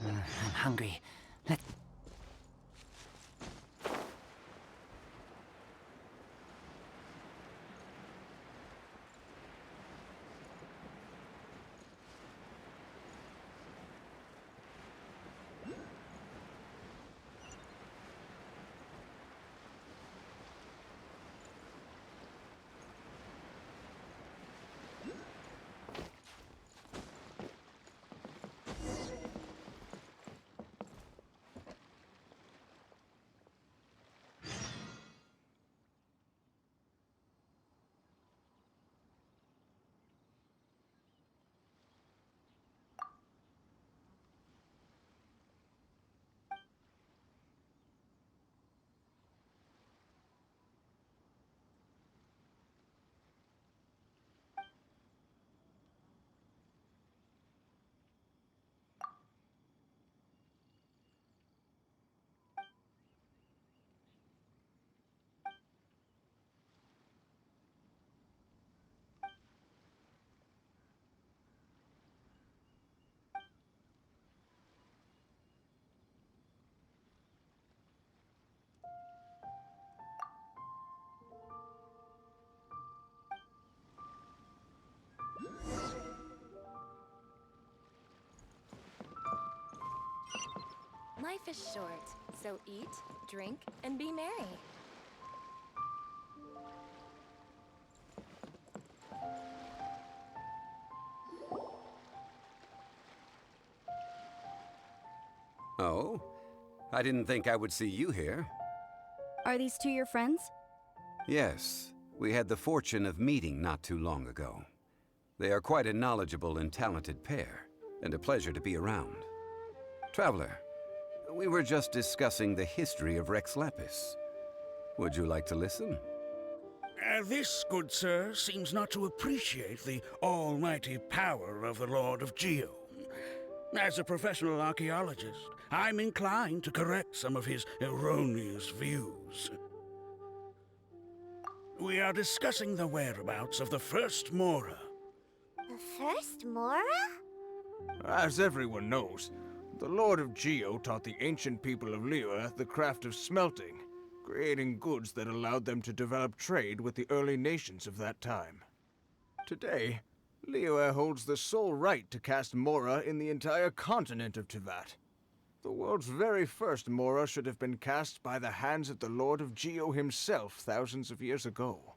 I'm hungry. Let... Life is short, so eat, drink, and be merry. Oh? I didn't think I would see you here. Are these two your friends? Yes, we had the fortune of meeting not too long ago. They are quite a knowledgeable and talented pair, and a pleasure to be around. Traveler, we were just discussing the history of Rex Lapis. Would you like to listen? This, good sir, seems not to appreciate the almighty power of the Lord of Geo. As a professional archaeologist, I'm inclined to correct some of his erroneous views. We are discussing the whereabouts of the first Mora. The first Mora? As everyone knows, the Lord of Geo taught the ancient people of Liyue the craft of smelting, creating goods that allowed them to develop trade with the early nations of that time. Today, Liyue holds the sole right to cast Mora in the entire continent of Teyvat. The world's very first Mora should have been cast by the hands of the Lord of Geo himself thousands of years ago.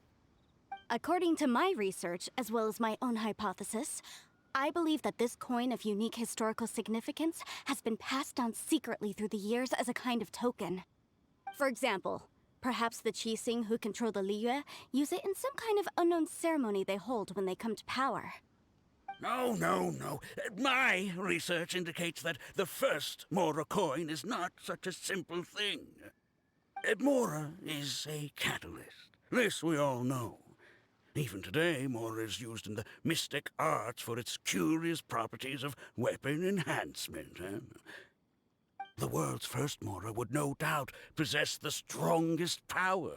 According to my research, as well as my own hypothesis, I believe that this coin of unique historical significance has been passed down secretly through the years as a kind of token. For example, perhaps the Qixing who control the Liyue use it in some kind of unknown ceremony they hold when they come to power. No. My research indicates that the first Mora coin is not such a simple thing. Mora is a catalyst. This we all know. Even today, Mora is used in the mystic arts for its curious properties of weapon enhancement. The world's first Mora would no doubt possess the strongest power.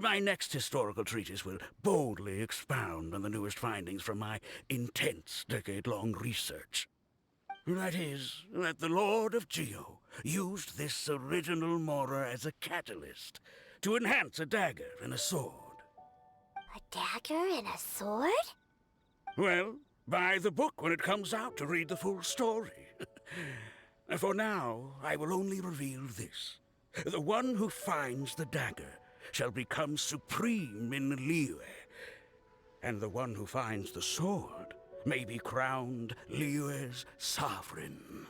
My next historical treatise will boldly expound on the newest findings from my intense decade-long research. That is, that the Lord of Geo used this original Mora as a catalyst to enhance a dagger and a sword. A dagger and a sword? Well, buy the book when it comes out to read the full story. For now, I will only reveal this. The one who finds the dagger shall become supreme in Liyue, and the one who finds the sword may be crowned Liyue's sovereign.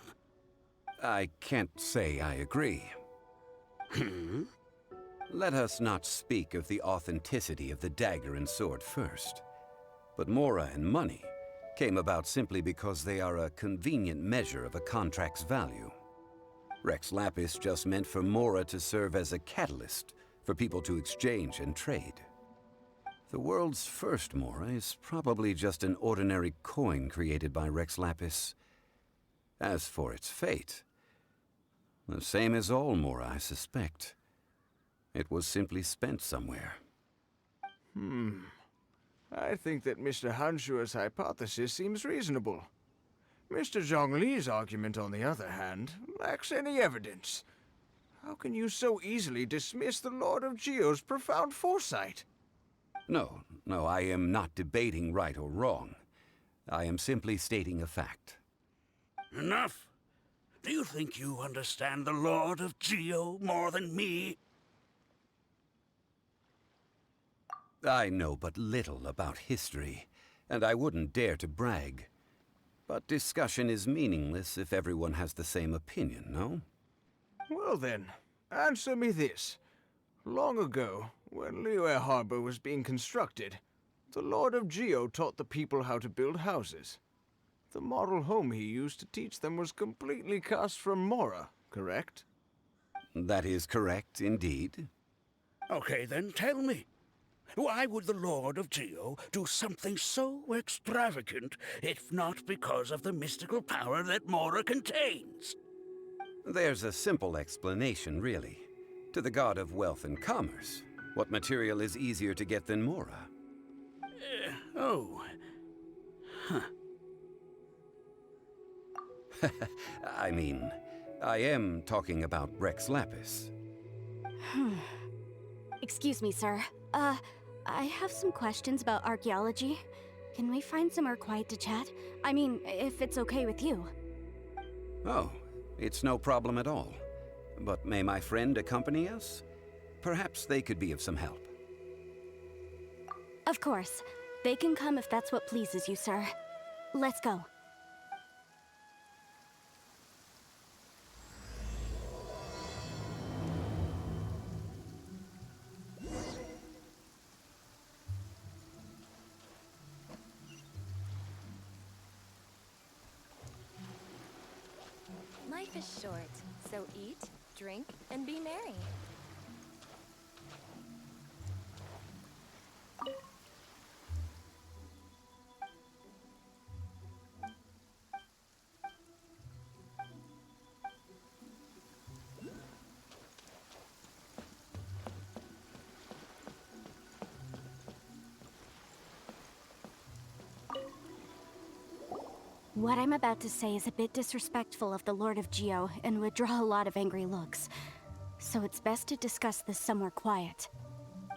I can't say I agree. Let us not speak of the authenticity of the dagger and sword first. But Mora and money came about simply because they are a convenient measure of a contract's value. Rex Lapis just meant for Mora to serve as a catalyst for people to exchange and trade. The world's first Mora is probably just an ordinary coin created by Rex Lapis. As for its fate, The same as all Mora, I suspect. It was simply spent somewhere. I think that Mr. Hanshua's hypothesis seems reasonable. Mr. Zhongli's argument, on the other hand, lacks any evidence. How can you so easily dismiss the Lord of Geo's profound foresight? No, I am not debating right or wrong. I am simply stating a fact. Enough! Do you think you understand the Lord of Geo more than me? I know but little about history, and I wouldn't dare to brag. But discussion is meaningless if everyone has the same opinion, no? Well then, answer me this. Long ago, when Liyue Harbor was being constructed, the Lord of Geo taught the people how to build houses. The model home he used to teach them was completely cast from Mora, correct? That is correct, indeed. Okay, then tell me. Why would the Lord of Geo do something so extravagant, if not because of the mystical power that Mora contains? There's a simple explanation, really. To the god of wealth and commerce, what material is easier to get than Mora? Oh. Huh. I mean, I am talking about Rex Lapis. Excuse me, sir. I have some questions about archaeology. Can we find somewhere quiet to chat? I mean, if it's okay with you. Oh, it's no problem at all. But may my friend accompany us? Perhaps they could be of some help. Of course. They can come if that's what pleases you, sir. Let's go. Life is short, so eat, drink, and be merry. What I'm about to say is a bit disrespectful of the Lord of Geo and would draw a lot of angry looks. So it's best to discuss this somewhere quiet.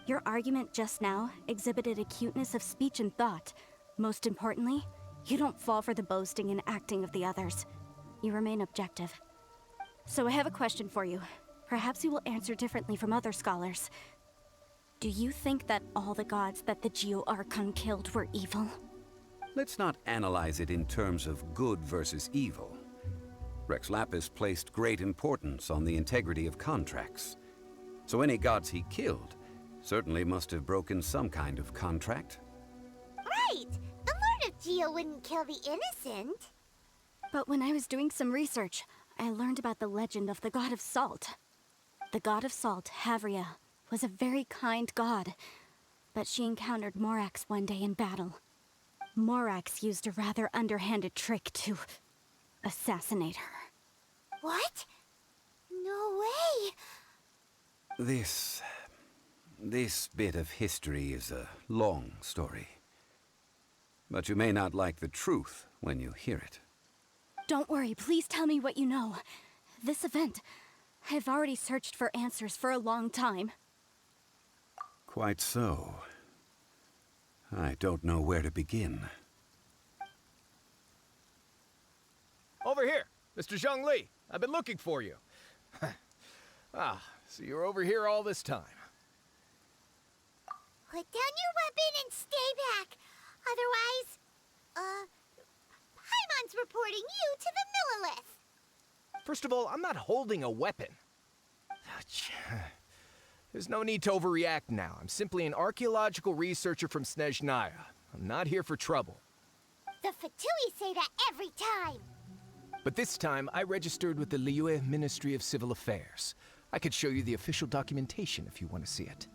Your argument just now exhibited acuteness of speech and thought. Most importantly, you don't fall for the boasting and acting of the others. You remain objective. So I have a question for you. Perhaps you will answer differently from other scholars. Do you think that all the gods that the Geo Archon killed were evil? Let's not analyze it in terms of good versus evil. Rex Lapis placed great importance on the integrity of contracts. So any gods he killed certainly must have broken some kind of contract. Right! The Lord of Geo wouldn't kill the innocent. But when I was doing some research, I learned about the legend of the god of salt. The god of salt, Havria, was a very kind god, but she encountered Morax one day in battle. Morax used a rather underhanded trick to assassinate her. What? No way! This bit of history is a long story. But you may not like the truth when you hear it. Don't worry, please tell me what you know. This event, I've already searched for answers for a long time. Quite so. I don't know where to begin. Over here, Mr. Zhongli. I've been looking for you. So you're over here all this time. Put down your weapon and stay back. Otherwise, Paimon's reporting you to the Millilith. First of all, I'm not holding a weapon. There's no need to overreact now. I'm simply an archaeological researcher from Snezhnaya. I'm not here for trouble. The Fatui say that every time. But this time, I registered with the Liyue Ministry of Civil Affairs. I could show you the official documentation if you want to see it.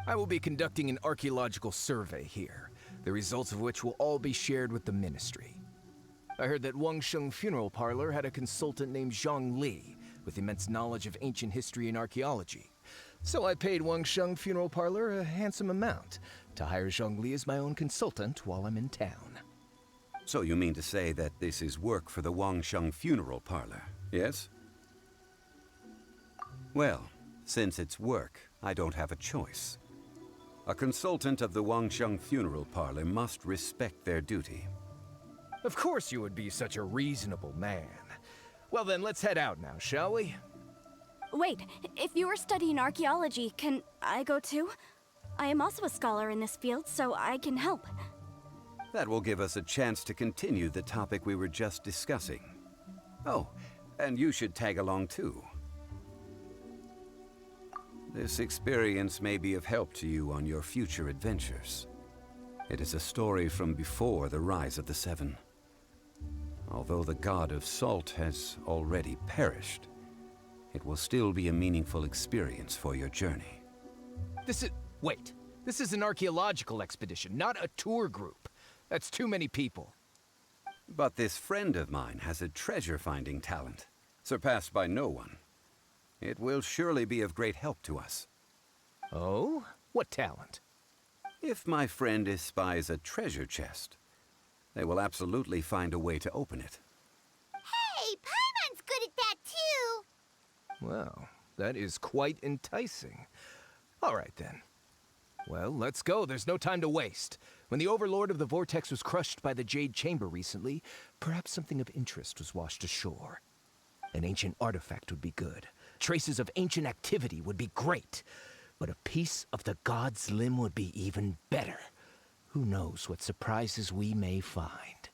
I will be conducting an archaeological survey here, the results of which will all be shared with the ministry. I heard that Wangsheng Funeral Parlor had a consultant named Zhang Li, with immense knowledge of ancient history and archaeology. So I paid Wang Sheng Funeral Parlor a handsome amount to hire Zhongli as my own consultant while I'm in town. So you mean to say that this is work for the Wangsheng Funeral Parlor, yes? Well, since it's work, I don't have a choice. A consultant of the Wangsheng Funeral Parlor must respect their duty. Of course you would be such a reasonable man. Well then, let's head out now, shall we? Wait, if you are studying archaeology, can I go too? I am also a scholar in this field, so I can help. That will give us a chance to continue the topic we were just discussing. Oh, and you should tag along too. This experience may be of help to you on your future adventures. It is a story from before the rise of the Seven. Although the god of salt has already perished, it will still be a meaningful experience for your journey. Wait. This is an archaeological expedition, not a tour group. That's too many people. But this friend of mine has a treasure-finding talent, surpassed by no one. It will surely be of great help to us. Oh? What talent? If my friend espies a treasure chest, they will absolutely find a way to open it. Hey, Paimon's good at that too! Well, that is quite enticing. All right then. Well, let's go. There's no time to waste. When the Overlord of the Vortex was crushed by the Jade Chamber recently, perhaps something of interest was washed ashore. An ancient artifact would be good. Traces of ancient activity would be great. But a piece of the god's limb would be even better. Who knows what surprises we may find.